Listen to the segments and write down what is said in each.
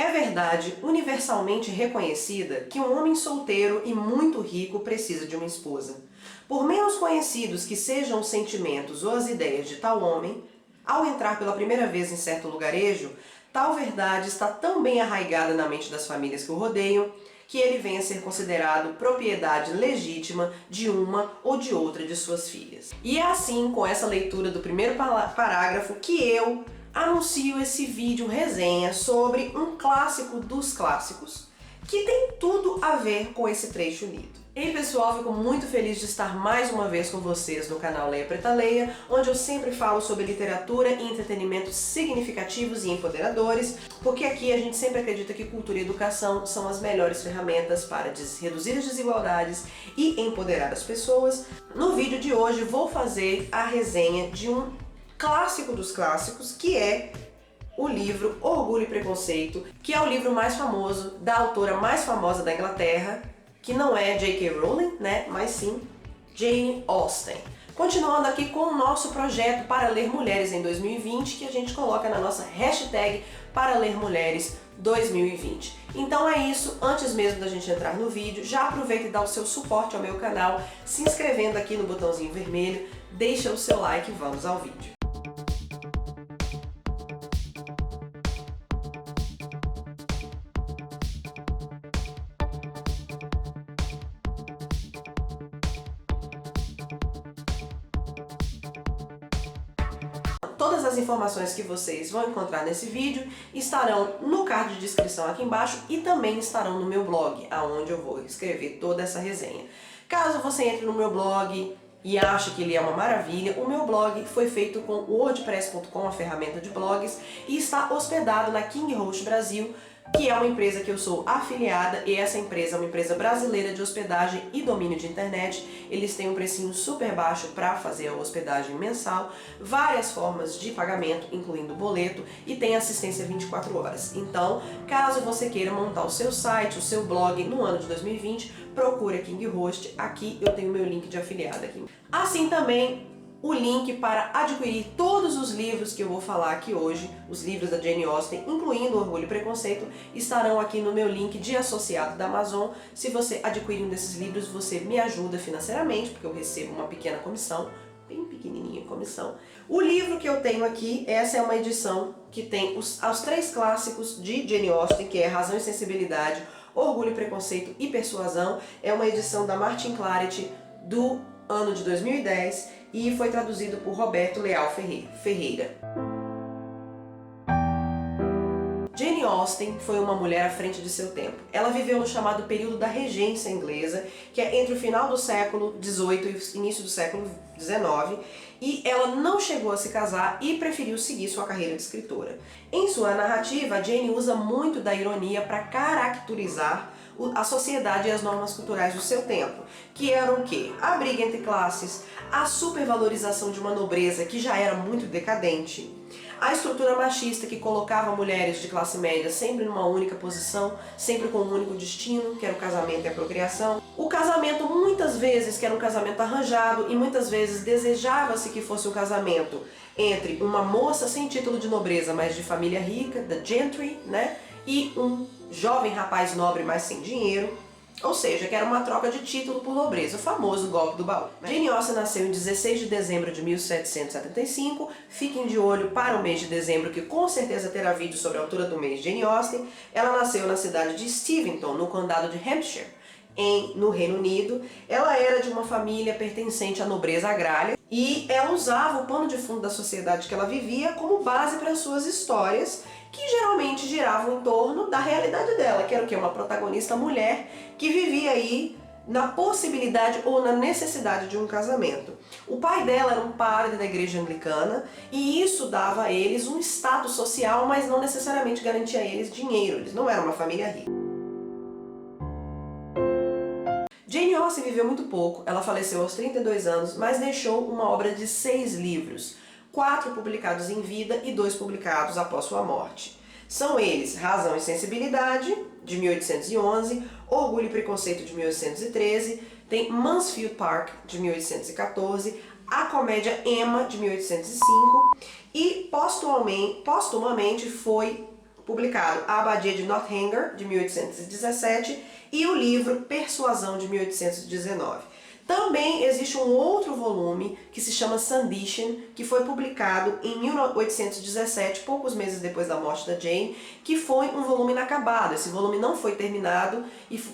É verdade universalmente reconhecida que um homem solteiro e muito rico precisa de uma esposa. Por menos conhecidos que sejam os sentimentos ou as ideias de tal homem, ao entrar pela primeira vez em certo lugarejo, tal verdade está tão bem arraigada na mente das famílias que o rodeiam, que ele vem a ser considerado propriedade legítima de uma ou de outra de suas filhas. E é assim, com essa leitura do primeiro parágrafo, que eu anuncio esse vídeo resenha sobre um clássico dos clássicos, que tem tudo a ver com esse trecho lido. Ei pessoal, fico muito feliz de estar mais uma vez com vocês no canal Leia Preta Leia, onde eu sempre falo sobre literatura e entretenimento significativos e empoderadores, porque aqui a gente sempre acredita que cultura e educação são as melhores ferramentas para reduzir as desigualdades e empoderar as pessoas. No vídeo de hoje vou fazer a resenha de um clássico dos clássicos, que é o livro Orgulho e Preconceito, que é o livro mais famoso da autora mais famosa da Inglaterra, que não é J.K. Rowling, né, mas sim Jane Austen. Continuando aqui com o nosso projeto Para Ler Mulheres em 2020, que a gente coloca na nossa hashtag Para Ler Mulheres 2020. Então é isso, antes mesmo da gente entrar no vídeo, já aproveita e dá o seu suporte ao meu canal, se inscrevendo aqui no botãozinho vermelho, deixa o seu like e vamos ao vídeo. Todas as informações que vocês vão encontrar nesse vídeo estarão no card de descrição aqui embaixo e também estarão no meu blog, aonde eu vou escrever toda essa resenha. Caso você entre no meu blog e ache que ele é uma maravilha, o meu blog foi feito com o wordpress.com, a ferramenta de blogs, e está hospedado na KingHost Brasil, que é uma empresa que eu sou afiliada, e essa empresa é uma empresa brasileira de hospedagem e domínio de internet. Eles têm um precinho super baixo para fazer a hospedagem mensal, várias formas de pagamento, incluindo boleto, e tem assistência 24 horas. Então, caso você queira montar o seu site, o seu blog no ano de 2020, procure a KingHost. Aqui eu tenho meu link de afiliada aqui. Assim também o link para adquirir todos os livros que eu vou falar aqui hoje, os livros da Jane Austen, incluindo Orgulho e Preconceito, estarão aqui no meu link de associado da Amazon. Se você adquirir um desses livros, você me ajuda financeiramente, porque eu recebo uma pequena comissão, bem pequenininha comissão. O livro que eu tenho aqui, essa é uma edição que tem os 3 clássicos de Jane Austen, que é Razão e Sensibilidade, Orgulho e Preconceito e Persuasão. É uma edição da Martin Claret do ano de 2010 e foi traduzido por Roberto Leal Ferreira. Jane Austen foi uma mulher à frente de seu tempo. Ela viveu no chamado período da regência inglesa, que é entre o final do século XVIII e o início do século XIX, e ela não chegou a se casar e preferiu seguir sua carreira de escritora. Em sua narrativa, a Jane usa muito da ironia para caracterizar a sociedade e as normas culturais do seu tempo, que eram o quê? A briga entre classes, a supervalorização de uma nobreza que já era muito decadente, a estrutura machista que colocava mulheres de classe média sempre numa única posição, sempre com um único destino, que era o casamento e a procriação. O casamento muitas vezes que era um casamento arranjado e muitas vezes desejava-se que fosse um casamento entre uma moça sem título de nobreza, mas de família rica, da gentry, né? E um jovem rapaz nobre, mas sem dinheiro. Ou seja, que era uma troca de título por nobreza, o famoso golpe do baú. Jane Austen nasceu em 16 de dezembro de 1775, fiquem de olho para o mês de dezembro, que com certeza terá vídeo sobre a altura do mês de Jane Austen. Ela nasceu na cidade de Steventon, no condado de Hampshire, no Reino Unido. Ela era de uma família pertencente à nobreza agrária e ela usava o pano de fundo da sociedade que ela vivia como base para suas histórias, que geralmente giravam em torno da realidade dela, que era o quê? Uma protagonista mulher que vivia aí na possibilidade ou na necessidade de um casamento. O pai dela era um padre da igreja anglicana e isso dava a eles um status social, mas não necessariamente garantia a eles dinheiro, eles não eram uma família rica. Jane Austen viveu muito pouco, ela faleceu aos 32 anos, mas deixou uma obra de 6 livros, 4 publicados em vida e 2 publicados após sua morte. São eles Razão e Sensibilidade, de 1811, Orgulho e Preconceito, de 1813, tem Mansfield Park, de 1814, a comédia Emma, de 1805, e postumamente foi publicado A Abadia de Northanger, de 1817, e o livro Persuasão, de 1819. Também existe um outro volume que se chama Sandition, que foi publicado em 1817, poucos meses depois da morte da Jane, que foi um volume inacabado. Esse volume não foi terminado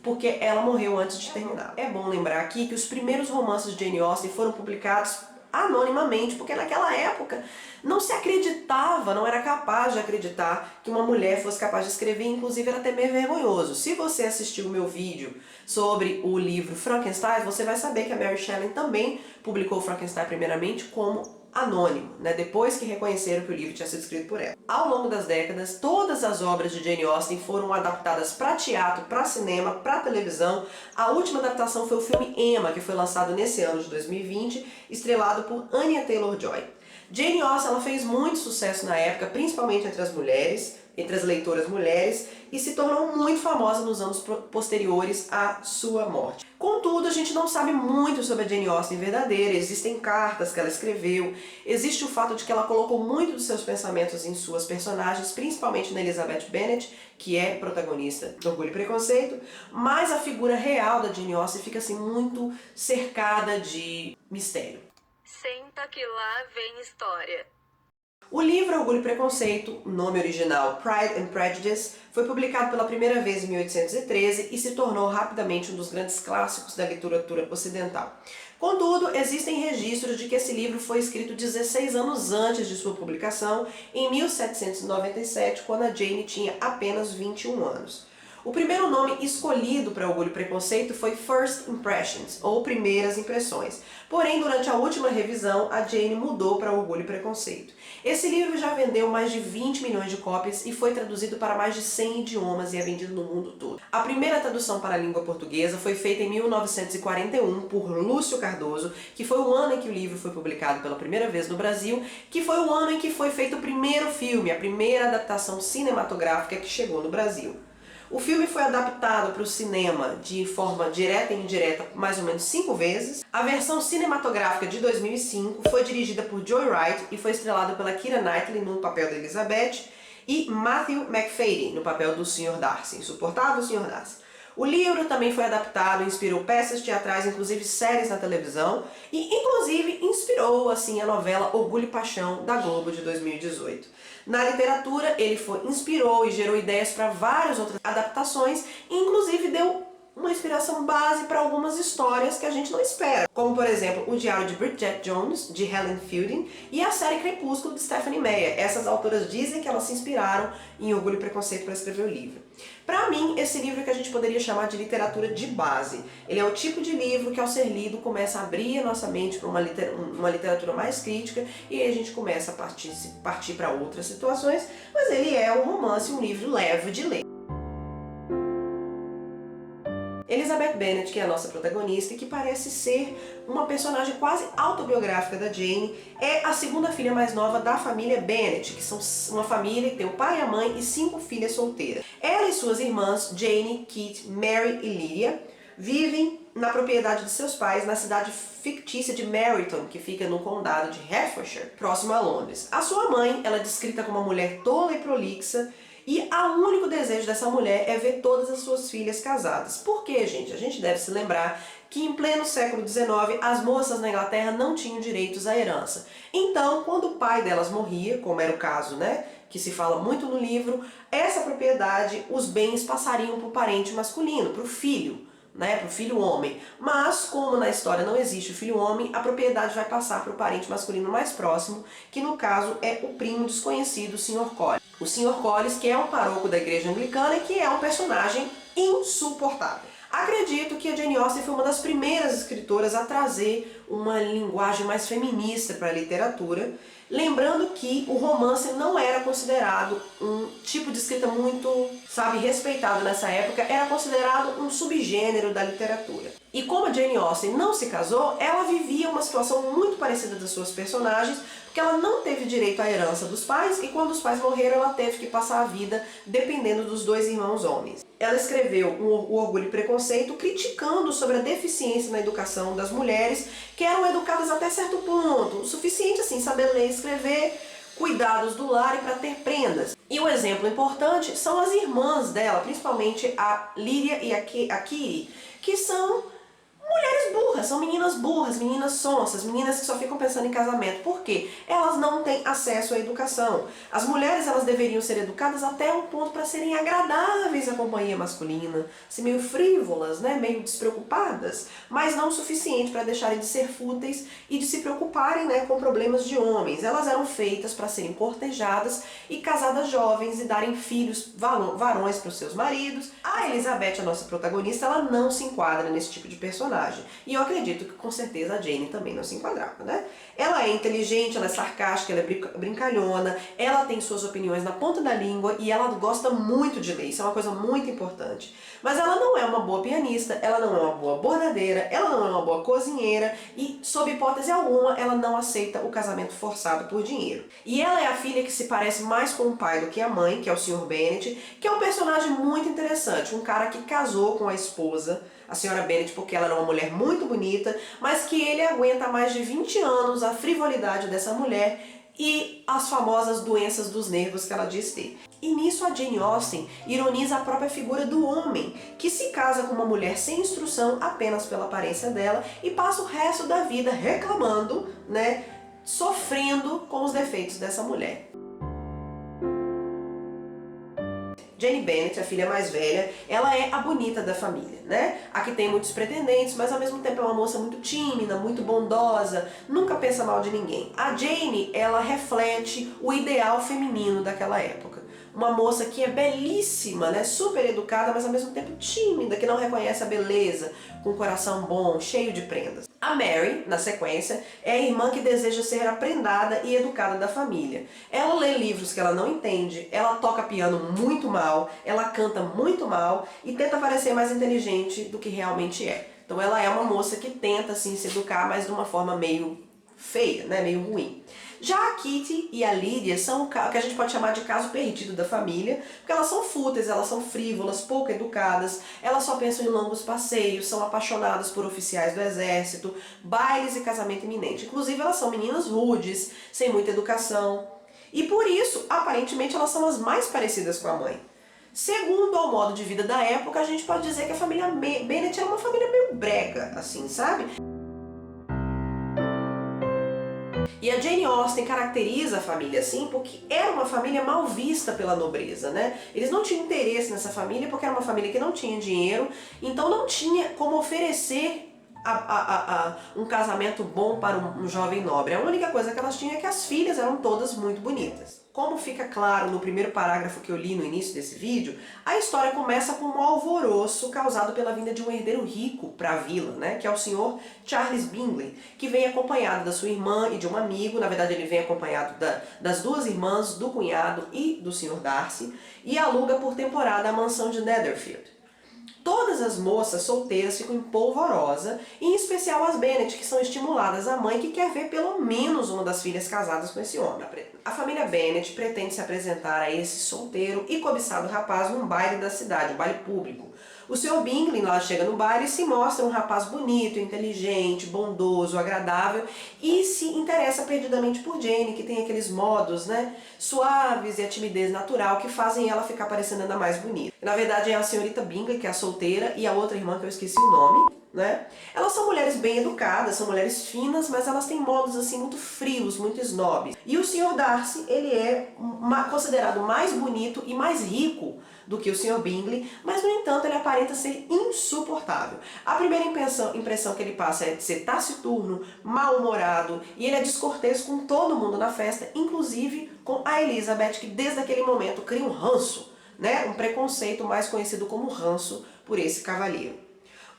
porque ela morreu antes de terminar. É bom lembrar aqui que os primeiros romances de Jane Austen foram publicados anonimamente, porque naquela época não se acreditava, não era capaz de acreditar que uma mulher fosse capaz de escrever, inclusive era até meio vergonhoso. Se você assistiu o meu vídeo sobre o livro Frankenstein, você vai saber que a Mary Shelley também publicou Frankenstein primeiramente como anônimo, né, depois que reconheceram que o livro tinha sido escrito por ela. Ao longo das décadas, todas as obras de Jane Austen foram adaptadas para teatro, para cinema, para televisão. A última adaptação foi o filme Emma, que foi lançado nesse ano de 2020, estrelado por Anya Taylor-Joy. Jane Austen ela fez muito sucesso na época, principalmente entre as mulheres, entre as leitoras mulheres, e se tornou muito famosa nos anos posteriores à sua morte. Contudo, a gente não sabe muito sobre a Jane Austen verdadeira, existem cartas que ela escreveu, existe o fato de que ela colocou muito dos seus pensamentos em suas personagens, principalmente na Elizabeth Bennet, que é protagonista do Orgulho e Preconceito, mas a figura real da Jane Austen fica assim muito cercada de mistério. Senta que lá vem história. O livro Orgulho e Preconceito, nome original Pride and Prejudice, foi publicado pela primeira vez em 1813 e se tornou rapidamente um dos grandes clássicos da literatura ocidental. Contudo, existem registros de que esse livro foi escrito 16 anos antes de sua publicação, em 1797, quando a Jane tinha apenas 21 anos. O primeiro nome escolhido para Orgulho e Preconceito foi First Impressions, ou Primeiras Impressões. Porém, durante a última revisão, a Jane mudou para Orgulho e Preconceito. Esse livro já vendeu mais de 20 milhões de cópias e foi traduzido para mais de 100 idiomas e é vendido no mundo todo. A primeira tradução para a língua portuguesa foi feita em 1941 por Lúcio Cardoso, que foi o ano em que o livro foi publicado pela primeira vez no Brasil, que foi o ano em que foi feito o primeiro filme, a primeira adaptação cinematográfica que chegou no Brasil. O filme foi adaptado para o cinema de forma direta e indireta mais ou menos 5 vezes. A versão cinematográfica de 2005 foi dirigida por Joy Wright e foi estrelada pela Keira Knightley no papel da Elizabeth e Matthew Macfadyen no papel do Sr. Darcy, insuportável Sr. Darcy. O livro também foi adaptado, inspirou peças teatrais, inclusive séries na televisão, e inclusive inspirou assim a novela Orgulho e Paixão da Globo de 2018. Na literatura, ele inspirou e gerou ideias para várias outras adaptações, e inclusive deu uma inspiração base para algumas histórias que a gente não espera, como por exemplo o Diário de Bridget Jones, de Helen Fielding, e a série Crepúsculo, de Stephenie Meyer. Essas autoras dizem que elas se inspiraram em Orgulho e Preconceito para escrever o livro. Para mim, esse livro é que a gente poderia chamar de literatura de base. Ele é o tipo de livro que, ao ser lido, começa a abrir a nossa mente para uma literatura mais crítica, e aí a gente começa a partir para outras situações, mas ele é um romance, um livro leve de ler. Elizabeth Bennet, que é a nossa protagonista e que parece ser uma personagem quase autobiográfica da Jane, é a segunda filha mais nova da família Bennet, que são uma família que tem o pai, a mãe e 5 filhas solteiras. Ela e suas irmãs, Jane, Kate, Mary e Lydia, vivem na propriedade de seus pais na cidade fictícia de Meryton, que fica no condado de Hertfordshire, próximo a Londres. A sua mãe, ela é descrita como uma mulher tola e prolixa, e o único desejo dessa mulher é ver todas as suas filhas casadas. Por quê, gente? A gente deve se lembrar que em pleno século XIX as moças na Inglaterra não tinham direitos à herança. Então, quando o pai delas morria, como era o caso, né, que se fala muito no livro, essa propriedade, os bens passariam para o parente masculino, para o filho, né, para o filho homem. Mas, como na história não existe o filho homem, a propriedade vai passar para o parente masculino mais próximo, que no caso é o primo desconhecido, o Sr. Collins. O Sr. Collins, que é um paroco da igreja anglicana e que é um personagem insuportável. Acredito que a Jane Austen foi uma das primeiras escritoras a trazer uma linguagem mais feminista para a literatura, lembrando que o romance não era considerado um tipo de escrita muito, respeitado nessa época, era considerado um subgênero da literatura. E como a Jane Austen não se casou, ela vivia uma situação muito parecida das suas personagens, porque ela não teve direito à herança dos pais e quando os pais morreram ela teve que passar a vida dependendo dos 2 irmãos homens. Ela escreveu o Orgulho e Preconceito criticando sobre a deficiência na educação das mulheres, que eram educadas até certo ponto, o suficiente assim, saber ler e escrever, cuidados do lar e para ter prendas. E o exemplo importante são as irmãs dela, principalmente a Lydia e a Kitty, que são mulheres burras, são meninas burras, meninas sonsas, meninas que só ficam pensando em casamento. Por quê? Elas não têm acesso à educação. As mulheres, elas deveriam ser educadas até um ponto para serem agradáveis à companhia masculina, ser meio frívolas, né, meio despreocupadas, mas não o suficiente para deixarem de ser fúteis e de se preocuparem, né, com problemas de homens. Elas eram feitas para serem cortejadas e casadas jovens e darem filhos varões para os seus maridos. A Elizabeth, a nossa protagonista, ela não se enquadra nesse tipo de personagem. E eu acredito que com certeza a Jane também não se enquadrava, né? Ela é inteligente, ela é sarcástica, ela é brincalhona, ela tem suas opiniões na ponta da língua e ela gosta muito de ler, isso é uma coisa muito importante. Mas ela não é uma boa pianista, ela não é uma boa bordadeira, ela não é uma boa cozinheira e, sob hipótese alguma, ela não aceita o casamento forçado por dinheiro. E ela é a filha que se parece mais com o pai do que a mãe, que é o Sr. Bennet, que é um personagem muito interessante, um cara que casou com a esposa, a senhora Bennet, porque ela era uma mulher muito bonita, mas que ele aguenta há mais de 20 anos a frivolidade dessa mulher e as famosas doenças dos nervos que ela diz ter. E nisso a Jane Austen ironiza a própria figura do homem, que se casa com uma mulher sem instrução apenas pela aparência dela e passa o resto da vida reclamando, né, sofrendo com os defeitos dessa mulher. Jane Bennet, a filha mais velha, ela é a bonita da família, né? A que tem muitos pretendentes, mas ao mesmo tempo é uma moça muito tímida, muito bondosa, nunca pensa mal de ninguém. A Jane, ela reflete o ideal feminino daquela época. Uma moça que é belíssima, né? Super educada, mas ao mesmo tempo tímida, que não reconhece a beleza, com um coração bom, cheio de prendas. A Mary, na sequência, é a irmã que deseja ser a prendada e educada da família. Ela lê livros que ela não entende, ela toca piano muito mal, ela canta muito mal e tenta parecer mais inteligente do que realmente é. Então ela é uma moça que tenta assim se educar, mas de uma forma meio feia, né? Meio ruim. Já a Kitty e a Lydia são o que a gente pode chamar de caso perdido da família, porque elas são fúteis, elas são frívolas, pouco educadas, elas só pensam em longos passeios, são apaixonadas por oficiais do exército, bailes e casamento iminente. Inclusive elas são meninas rudes, sem muita educação, e por isso, aparentemente, elas são as mais parecidas com a mãe. Segundo ao modo de vida da época, a gente pode dizer que a família Bennet era uma família meio brega, assim, sabe? E a Jane Austen caracteriza a família assim porque era uma família mal vista pela nobreza, né? Eles não tinham interesse nessa família porque era uma família que não tinha dinheiro, então não tinha como oferecer um casamento bom para um jovem nobre. A única coisa que elas tinham é que as filhas eram todas muito bonitas. Como fica claro no primeiro parágrafo que eu li no início desse vídeo, a história começa com um alvoroço causado pela vinda de um herdeiro rico para a vila, né, que é o Sr. Charles Bingley, que vem acompanhado da sua irmã e de um amigo. Na verdade ele vem acompanhado das duas irmãs, do cunhado e do Sr. Darcy, e aluga por temporada a mansão de Netherfield. Todas as moças solteiras ficam em polvorosa, e em especial as Bennet, que são estimuladas à mãe que quer ver pelo menos uma das filhas casadas com esse homem. A família Bennet pretende se apresentar a esse solteiro e cobiçado rapaz num baile da cidade, um baile público. O Sr. Bingley lá chega no baile e se mostra um rapaz bonito, inteligente, bondoso, agradável e se interessa perdidamente por Jane, que tem aqueles modos, né, suaves e a timidez natural que fazem ela ficar parecendo ainda mais bonita. Na verdade é a senhorita Bingley, que é a solteira, e a outra irmã que eu esqueci o nome, né? Elas são mulheres bem educadas, são mulheres finas, mas elas têm modos assim muito frios, muito snobs. E o Sr. Darcy, ele é considerado mais bonito e mais rico do que o Sr. Bingley, mas no entanto ele aparenta ser insuportável. A primeira impressão que ele passa é de ser taciturno, mal-humorado, e ele é descortês com todo mundo na festa, inclusive com a Elizabeth, que desde aquele momento cria um ranço, né? Um preconceito mais conhecido como ranço por esse cavalheiro.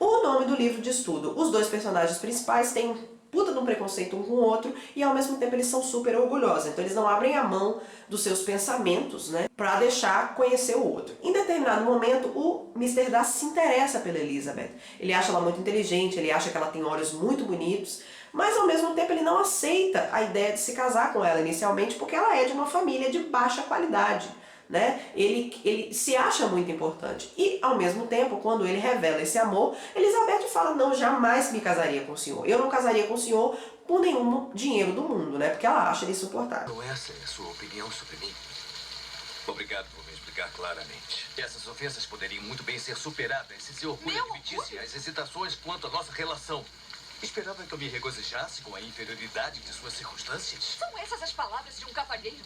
O nome do livro diz tudo. Os dois personagens principais têm um puta de um preconceito um com o outro e ao mesmo tempo eles são super orgulhosos. Então eles não abrem a mão dos seus pensamentos, né, pra deixar conhecer o outro. Em determinado momento o Mr. Darcy se interessa pela Elizabeth. Ele acha ela muito inteligente, ele acha que ela tem olhos muito bonitos, mas ao mesmo tempo ele não aceita a ideia de se casar com ela inicialmente porque ela é de uma família de baixa qualidade, né? Ele se acha muito importante. E, ao mesmo tempo, quando ele revela esse amor, Elizabeth fala, não, jamais me casaria com o senhor. Eu não casaria com o senhor por nenhum dinheiro do mundo, né? Porque ela acha ele insuportável. Então essa é a sua opinião sobre mim? Obrigado por me explicar claramente. Essas ofensas poderiam muito bem ser superadas se seu orgulho admitisse as hesitações quanto à nossa relação. Esperava que eu me regozijasse com a inferioridade de suas circunstâncias? São essas as palavras de um cavalheiro?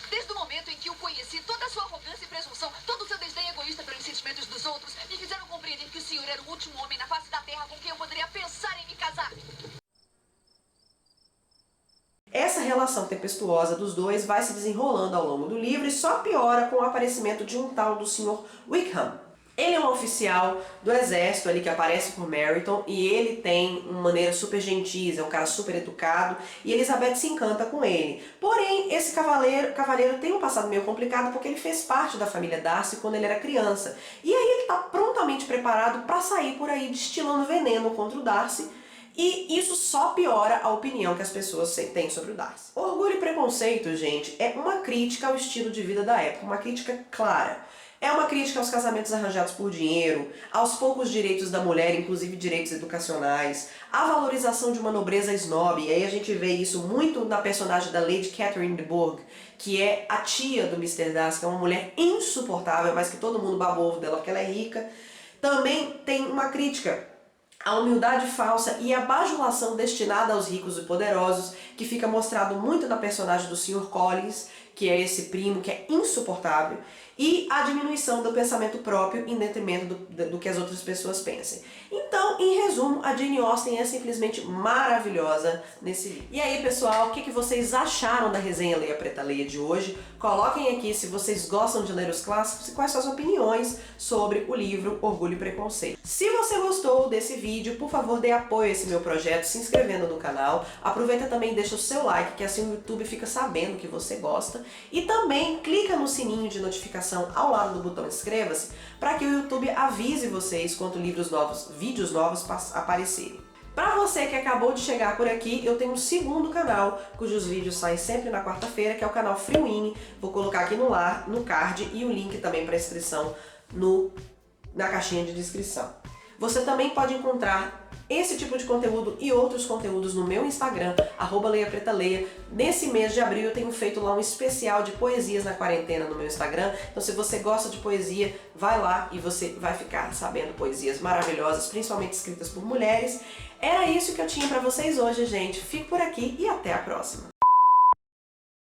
Desde o momento em que o conheci, toda a sua arrogância e presunção, todo o seu desdém egoísta pelos sentimentos dos outros, me fizeram compreender que o senhor era o último homem na face da terra com quem eu poderia pensar em me casar. Essa relação tempestuosa dos dois vai se desenrolando ao longo do livro e só piora com o aparecimento de um tal do Sr. Wickham. Ele é um oficial do exército ali que aparece por Meryton e ele tem uma maneira super gentil, é um cara super educado e Elizabeth se encanta com ele. Porém, esse cavaleiro tem um passado meio complicado porque ele fez parte da família Darcy quando ele era criança. E aí ele está prontamente preparado para sair por aí destilando veneno contra o Darcy. E isso só piora a opinião que as pessoas têm sobre o Darcy. Orgulho e Preconceito, gente, é uma crítica ao estilo de vida da época, uma crítica clara. É uma crítica aos casamentos arranjados por dinheiro, aos poucos direitos da mulher, inclusive direitos educacionais, à valorização de uma nobreza snob, e aí a gente vê isso muito na personagem da Lady Catherine de Bourgh, que é a tia do Mr. Darcy, que é uma mulher insuportável, mas que todo mundo baba o ovo dela porque ela é rica. Também tem uma crítica a humildade falsa e a bajulação destinada aos ricos e poderosos, que fica mostrado muito na personagem do Sr. Collins, que é esse primo que é insuportável, e a diminuição do pensamento próprio em detrimento do que as outras pessoas pensem. Então, em resumo, a Jane Austen é simplesmente maravilhosa nesse livro. E aí, pessoal, o que vocês acharam da resenha Leia Preta Leia de hoje? Coloquem aqui se vocês gostam de ler os clássicos e quais são as opiniões sobre o livro Orgulho e Preconceito. Se você gostou desse vídeo, por favor, dê apoio a esse meu projeto, se inscrevendo no canal. Aproveita também e deixa o seu like, que assim o YouTube fica sabendo que você gosta. E também clica no sininho de notificação ao lado do botão inscreva-se, para que o YouTube avise vocês quando vídeos novos aparecerem. Para você que acabou de chegar por aqui, eu tenho um segundo canal, cujos vídeos saem sempre na quarta-feira, que é o canal Freewin. Vou colocar aqui no card e o link também para inscrição na caixinha de descrição. Você também pode encontrar esse tipo de conteúdo e outros conteúdos no meu Instagram, @LeiaPretaLeia. Nesse mês de abril eu tenho feito lá um especial de poesias na quarentena no meu Instagram. Então se você gosta de poesia, vai lá e você vai ficar sabendo poesias maravilhosas, principalmente escritas por mulheres. Era isso que eu tinha pra vocês hoje, gente. Fico por aqui e até a próxima.